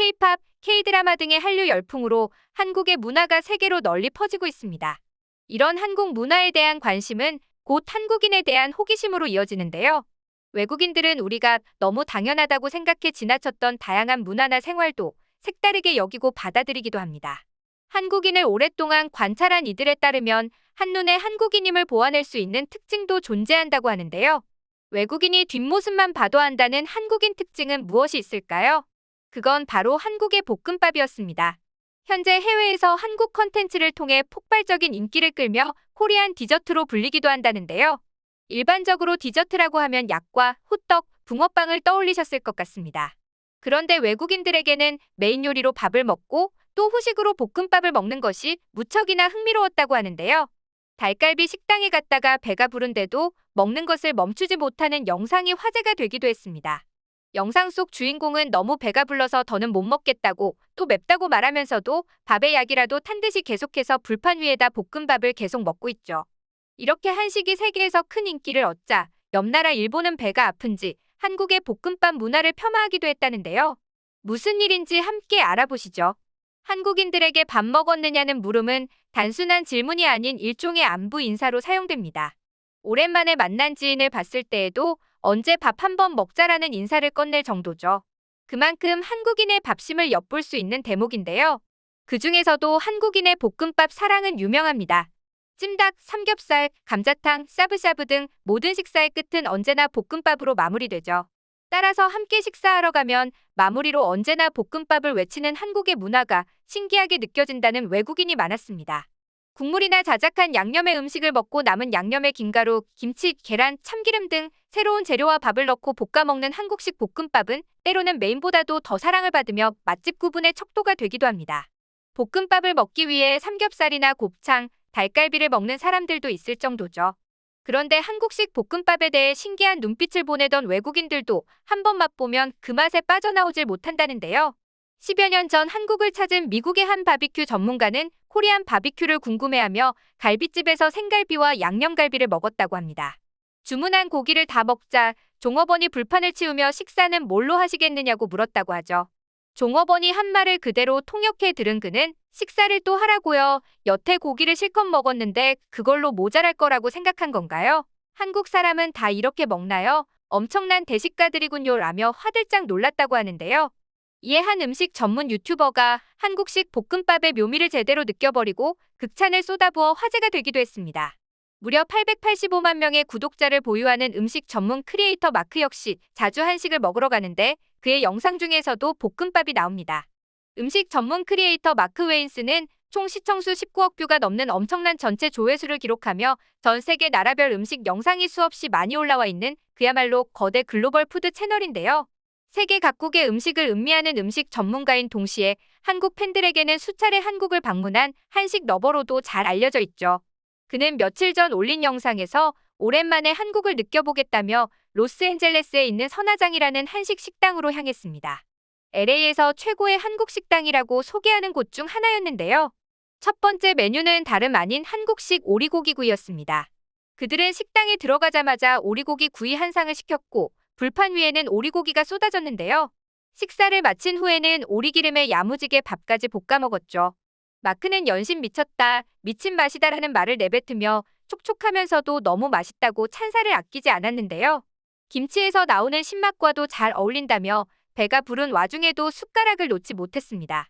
K-팝, K-드라마 등의 한류 열풍으로 한국의 문화가 세계로 널리 퍼지고 있습니다. 이런 한국 문화에 대한 관심은 곧 한국인에 대한 호기심으로 이어지는데요. 외국인들은 우리가 너무 당연하다고 생각해 지나쳤던 다양한 문화나 생활도 색다르게 여기고 받아들이기도 합니다. 한국인을 오랫동안 관찰한 이들에 따르면 한눈에 한국인임을 보아낼 수 있는 특징도 존재한다고 하는데요. 외국인이 뒷모습만 봐도 안다는 한국인 특징은 무엇이 있을까요? 그건 바로 한국의 볶음밥이었습니다. 현재 해외에서 한국 컨텐츠를 통해 폭발적인 인기를 끌며 코리안 디저트로 불리기도 한다는데요. 일반적으로 디저트라고 하면 약과 호떡, 붕어빵을 떠올리셨을 것 같습니다. 그런데 외국인들에게는 메인 요리로 밥을 먹고 또 후식으로 볶음밥을 먹는 것이 무척이나 흥미로웠다고 하는데요. 닭갈비 식당에 갔다가 배가 부른데도 먹는 것을 멈추지 못하는 영상이 화제가 되기도 했습니다. 영상 속 주인공은 너무 배가 불러서 더는 못 먹겠다고 또 맵다고 말하면서도 밥에 약이라도 탄 듯이 계속해서 불판 위에다 볶음밥을 계속 먹고 있죠. 이렇게 한식이 세계에서 큰 인기를 얻자 옆나라 일본은 배가 아픈지 한국의 볶음밥 문화를 폄하하기도 했다는데요. 무슨 일인지 함께 알아보시죠. 한국인들에게 밥 먹었느냐는 물음은 단순한 질문이 아닌 일종의 안부 인사로 사용됩니다. 오랜만에 만난 지인을 봤을 때에도 언제 밥 한 번 먹자라는 인사를 건넬 정도죠. 그만큼 한국인의 밥심을 엿볼 수 있는 대목인데요. 그중에서도 한국인의 볶음밥 사랑은 유명합니다. 찜닭, 삼겹살, 감자탕, 샤브샤브 등 모든 식사의 끝은 언제나 볶음밥으로 마무리되죠. 따라서 함께 식사하러 가면 마무리로 언제나 볶음밥을 외치는 한국의 문화가 신기하게 느껴진다는 외국인이 많았습니다. 국물이나 자작한 양념의 음식을 먹고 남은 양념에 김가루, 김치, 계란, 참기름 등 새로운 재료와 밥을 넣고 볶아 먹는 한국식 볶음밥은 때로는 메인보다도 더 사랑을 받으며 맛집 구분의 척도가 되기도 합니다. 볶음밥을 먹기 위해 삼겹살이나 곱창, 닭갈비를 먹는 사람들도 있을 정도죠. 그런데 한국식 볶음밥에 대해 신기한 눈빛을 보내던 외국인들도 한 번 맛보면 그 맛에 빠져나오질 못한다는데요. 10여 년 전 한국을 찾은 미국의 한 바비큐 전문가는 코리안 바비큐를 궁금해하며 갈비집에서 생갈비와 양념갈비를 먹었다고 합니다. 주문한 고기를 다 먹자 종업원이 불판을 치우며 식사는 뭘로 하시겠느냐고 물었다고 하죠. 종업원이 한 말을 그대로 통역해 들은 그는 식사를 또 하라고요. 여태 고기를 실컷 먹었는데 그걸로 모자랄 거라고 생각한 건가요? 한국 사람은 다 이렇게 먹나요? 엄청난 대식가들이군요 라며 화들짝 놀랐다고 하는데요. 이에 한 음식 전문 유튜버가 한국식 볶음밥의 묘미를 제대로 느껴버리고 극찬을 쏟아부어 화제가 되기도 했습니다. 무려 885만 명의 구독자를 보유하는 음식 전문 크리에이터 마크 역시 자주 한식을 먹으러 가는데 그의 영상 중에서도 볶음밥이 나옵니다. 음식 전문 크리에이터 마크 웨인스는 총 시청수 19억 뷰가 넘는 엄청난 전체 조회수를 기록하며 전 세계 나라별 음식 영상이 수없이 많이 올라와 있는 그야말로 거대 글로벌 푸드 채널인데요. 세계 각국의 음식을 음미하는 음식 전문가인 동시에 한국 팬들에게는 수차례 한국을 방문한 한식 러버로도 잘 알려져 있죠. 그는 며칠 전 올린 영상에서 오랜만에 한국을 느껴보겠다며 로스앤젤레스에 있는 선화장이라는 한식 식당으로 향했습니다. LA에서 최고의 한국 식당이라고 소개하는 곳 중 하나였는데요. 첫 번째 메뉴는 다름 아닌 한국식 오리고기구이였습니다. 그들은 식당에 들어가자마자 오리고기 구이 한 상을 시켰고 불판 위에는 오리고기가 쏟아졌는데요. 식사를 마친 후에는 오리기름에 야무지게 밥까지 볶아 먹었죠. 마크는 연신 미쳤다, 미친 맛이다라는 말을 내뱉으며 촉촉하면서도 너무 맛있다고 찬사를 아끼지 않았는데요. 김치에서 나오는 신맛과도 잘 어울린다며 배가 부른 와중에도 숟가락을 놓지 못했습니다.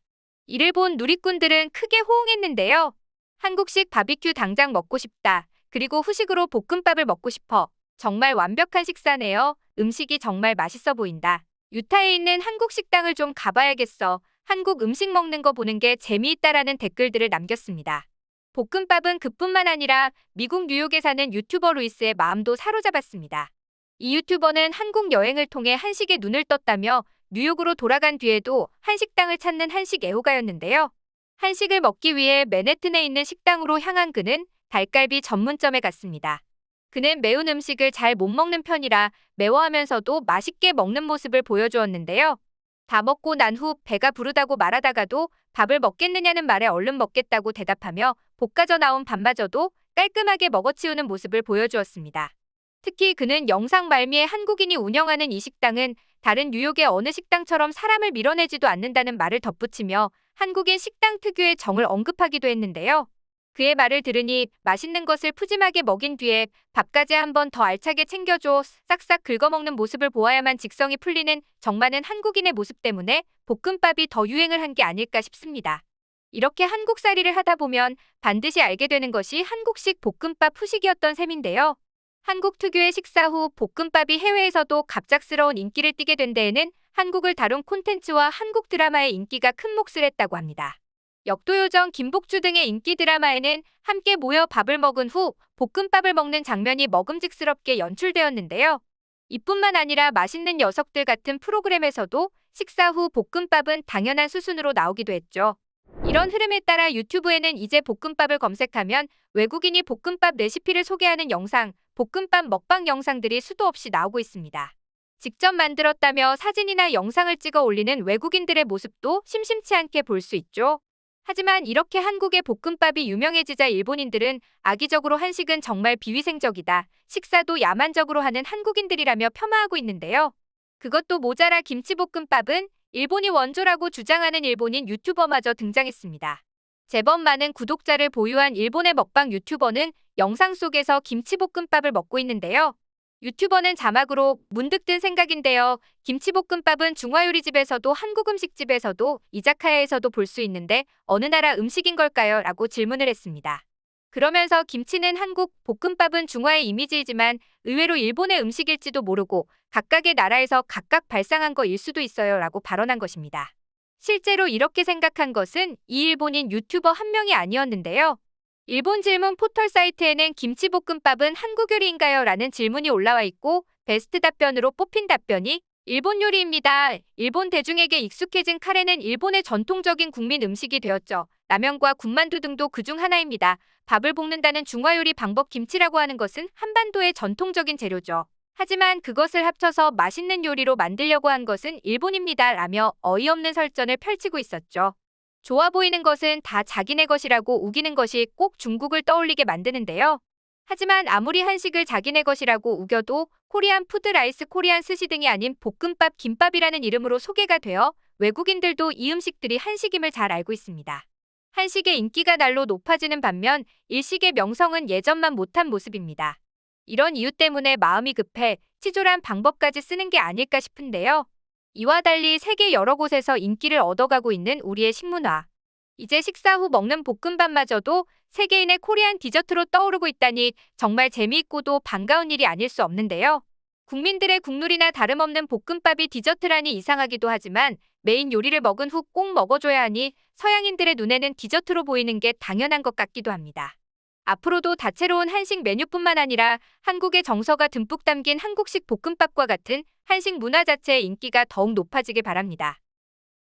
이를 본 누리꾼들은 크게 호응했는데요. 한국식 바비큐 당장 먹고 싶다. 그리고 후식으로 볶음밥을 먹고 싶어. 정말 완벽한 식사네요. 음식이 정말 맛있어 보인다. 유타에 있는 한국 식당을 좀 가봐야겠어. 한국 음식 먹는 거 보는 게 재미있다라는 댓글들을 남겼습니다. 볶음밥은 그뿐만 아니라 미국 뉴욕에 사는 유튜버 루이스의 마음도 사로잡았습니다. 이 유튜버는 한국 여행을 통해 한식에 눈을 떴다며 뉴욕으로 돌아간 뒤에도 한식당을 찾는 한식 애호가였는데요. 한식을 먹기 위해 맨해튼에 있는 식당으로 향한 그는 닭갈비 전문점에 갔습니다. 그는 매운 음식을 잘 못 먹는 편이라 매워하면서도 맛있게 먹는 모습을 보여주었는데요. 다 먹고 난 후 배가 부르다고 말하다가도 밥을 먹겠느냐는 말에 얼른 먹겠다고 대답하며 볶아져 나온 밥마저도 깔끔하게 먹어치우는 모습을 보여주었습니다. 특히 그는 영상 말미에 한국인이 운영하는 이 식당은 다른 뉴욕의 어느 식당처럼 사람을 밀어내지도 않는다는 말을 덧붙이며 한국인 식당 특유의 정을 언급하기도 했는데요. 그의 말을 들으니 맛있는 것을 푸짐하게 먹인 뒤에 밥까지 한 번 더 알차게 챙겨줘 싹싹 긁어먹는 모습을 보아야만 직성이 풀리는 정 많은 한국인의 모습 때문에 볶음밥이 더 유행을 한 게 아닐까 싶습니다. 이렇게 한국살이를 하다 보면 반드시 알게 되는 것이 한국식 볶음밥 후식이었던 셈인데요. 한국 특유의 식사 후 볶음밥이 해외에서도 갑작스러운 인기를 띠게 된 데에는 한국을 다룬 콘텐츠와 한국 드라마의 인기가 큰 몫을 했다고 합니다. 역도요정, 김복주 등의 인기 드라마에는 함께 모여 밥을 먹은 후 볶음밥을 먹는 장면이 먹음직스럽게 연출되었는데요. 이뿐만 아니라 맛있는 녀석들 같은 프로그램에서도 식사 후 볶음밥은 당연한 수순으로 나오기도 했죠. 이런 흐름에 따라 유튜브에는 이제 볶음밥을 검색하면 외국인이 볶음밥 레시피를 소개하는 영상, 볶음밥 먹방 영상들이 수도 없이 나오고 있습니다. 직접 만들었다며 사진이나 영상을 찍어 올리는 외국인들의 모습도 심심치 않게 볼 수 있죠. 하지만 이렇게 한국의 볶음밥이 유명해지자 일본인들은 악의적으로 한식은 정말 비위생적이다, 식사도 야만적으로 하는 한국인들이라며 폄하하고 있는데요. 그것도 모자라 김치볶음밥은 일본이 원조라고 주장하는 일본인 유튜버마저 등장했습니다. 제법 많은 구독자를 보유한 일본의 먹방 유튜버는 영상 속에서 김치볶음밥을 먹고 있는데요. 유튜버는 자막으로 문득 든 생각인데요. 김치볶음밥은 중화요리집에서도 한국 음식집에서도 이자카야에서도 볼 수 있는데 어느 나라 음식인 걸까요? 라고 질문을 했습니다. 그러면서 김치는 한국, 볶음밥은 중화의 이미지이지만 의외로 일본의 음식일지도 모르고 각각의 나라에서 각각 발상한 거일 수도 있어요 라고 발언한 것입니다. 실제로 이렇게 생각한 것은 이 일본인 유튜버 한 명이 아니었는데요. 일본 질문 포털 사이트에는 김치볶음밥은 한국 요리인가요? 라는 질문이 올라와 있고 베스트 답변으로 뽑힌 답변이 일본 요리입니다. 일본 대중에게 익숙해진 카레는 일본의 전통적인 국민 음식이 되었죠. 라면과 군만두 등도 그중 하나입니다. 밥을 볶는다는 중화요리 방법 김치라고 하는 것은 한반도의 전통적인 재료죠. 하지만 그것을 합쳐서 맛있는 요리로 만들려고 한 것은 일본입니다. 라며 어이없는 설전을 펼치고 있었죠. 좋아 보이는 것은 다 자기네 것이라고 우기는 것이 꼭 중국을 떠올리게 만드는데요. 하지만 아무리 한식을 자기네 것이라고 우겨도 코리안 푸드 라이스, 코리안 스시 등이 아닌 볶음밥, 김밥이라는 이름으로 소개가 되어 외국인들도 이 음식들이 한식임을 잘 알고 있습니다. 한식의 인기가 날로 높아지는 반면 일식의 명성은 예전만 못한 모습입니다. 이런 이유 때문에 마음이 급해 치졸한 방법까지 쓰는 게 아닐까 싶은데요. 이와 달리 세계 여러 곳에서 인기를 얻어가고 있는 우리의 식문화. 이제 식사 후 먹는 볶음밥마저도 세계인의 코리안 디저트로 떠오르고 있다니 정말 재미있고도 반가운 일이 아닐 수 없는데요. 국민들의 국룰이나 다름없는 볶음밥이 디저트라니 이상하기도 하지만 메인 요리를 먹은 후 꼭 먹어줘야 하니 서양인들의 눈에는 디저트로 보이는 게 당연한 것 같기도 합니다. 앞으로도 다채로운 한식 메뉴뿐만 아니라 한국의 정서가 듬뿍 담긴 한국식 볶음밥과 같은 한식 문화 자체의 인기가 더욱 높아지길 바랍니다.